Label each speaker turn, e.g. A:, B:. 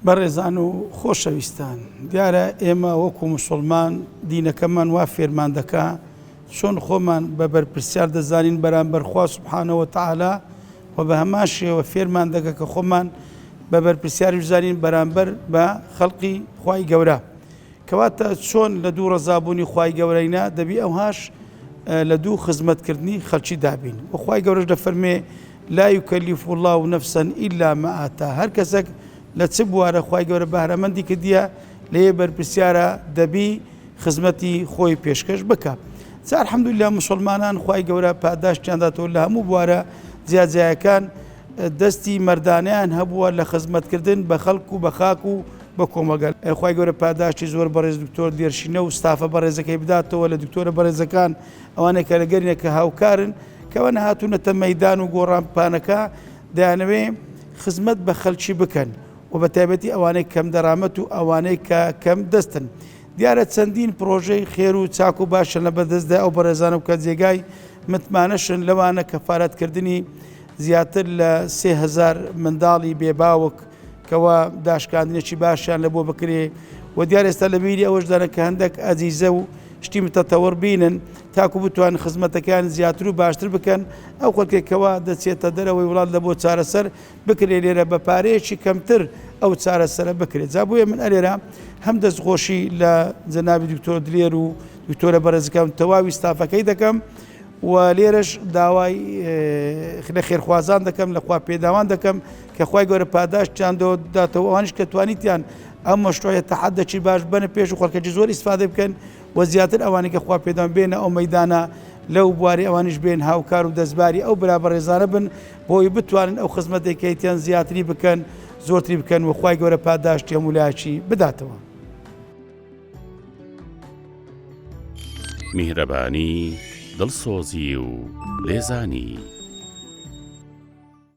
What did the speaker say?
A: بەڕێزان و خۆشەویستان، دیارە ئێمە وەکو موسڵمان دینەکەمان وا فێرمان دەکا چۆن خۆمان بە بەرپرسیار دەزانین بەرامبەر خوا سوبحانەهو وتەعالا و بە هەمان شێوە فێرمان دەکا کە خۆمان بە بەرپرسیار بزانین بەرامبەر بە خەڵقی خوای گەورە. کەواتە چۆن لە دوو ڕەزابوونی خوای گەورەینا دەبی ئەوهاش لە دوو خزمەتکردنی خەڵکی دابین. و خوای گەورەش دەفەرمێ لا یوکەلیف الله نەفسا ئیلا ما ئاتا. هەر کەسێک لە چ بوارە خوای گەورە بەهرەمەندی کردیە لێ بەرپرسیارە دەبی خزمەتی خۆی پێشکەش بکە. جا الحەمدوللا موسڵمانان خوای گەورە پاداشتیان داتەوە لە هەموو بوارە جیاجیاکان دەستی مەردانیان هەبووە لە خزمەتکردن بە خەڵک و بە خاک و بە کۆمەگەل. خوای گەورە پاداشتی زۆر بەڕێز دکتۆر دێرشینە و ستافە بەڕێزەکەی بداتەوە لە دکتۆرە بەڕێزەکان ئەوانەی کە لەگەرینە کە هاوکارن کەوە نەهاتوونەتە مەیدان و گۆڕانپانەکە دەیانەوێ خزمەت بە خەڵکی بکەن و بە تایبەتی ئەوانەی کەم دەرامەت و ئەوانەی کە کەم دەستن. دیارە چەندین پرۆژەی خێر و چاک و باشن لە بەدەستدا ئەو بەڕێزانە و کە جێگای متمانەشن لەوانە کەفارەتکردنی زیاتر لە 3000 منداڵی بێباوک کەوا داشکاندنێکی باشیان لە بۆ بکرێ و دیار ئێستا لە بیری ئەوەش دەنە کە هەندێک ئەزیزە و شتی متەتەوەڕ بینن تاکو بتوان خزمەتەکان زیاتر و باشتر بکەن ئەو خەڵکێکەوە دەچێتە دەرەوەی وڵات لە بۆ چارەسەر بکرێ لێرە بە پارەیەکی کەمتر ئەو چارەسەرە بکرێت. جا بۆیە من ئەلێرە هەم دەستخۆشی لە جەنابی دکتۆر دلێر و دکتۆرە بەڕێزەکەم تەواوی ستافەکەی دەکەم و لێرەش داوای لە خێرخوازان دەکەم لە خوا پێداوان دەکەم کە خوای گەورە پاداشتیان داتەوە ئەوانش کە توانیتیان ئەم مەشروعە تەحەدەکی باش بنە پێش و خەڵکەکی زۆر ئیسفادە بکەن و زیاتر ئەوانەی کە خوا پێداوان بێنە ئەو مەیدانە لەو بواری ئەوانش بێن هاوکار و دەستباری ئەو برابەڕێزانە بن بۆی بتوانن ئەو خزمەتێکیان زیاتری بکەن زۆرتری بکەن و خوای گەورە پاداشتی هەمولایەکی بداتەوە.
B: میهرەبانی، دڵسۆزی و لێزانی.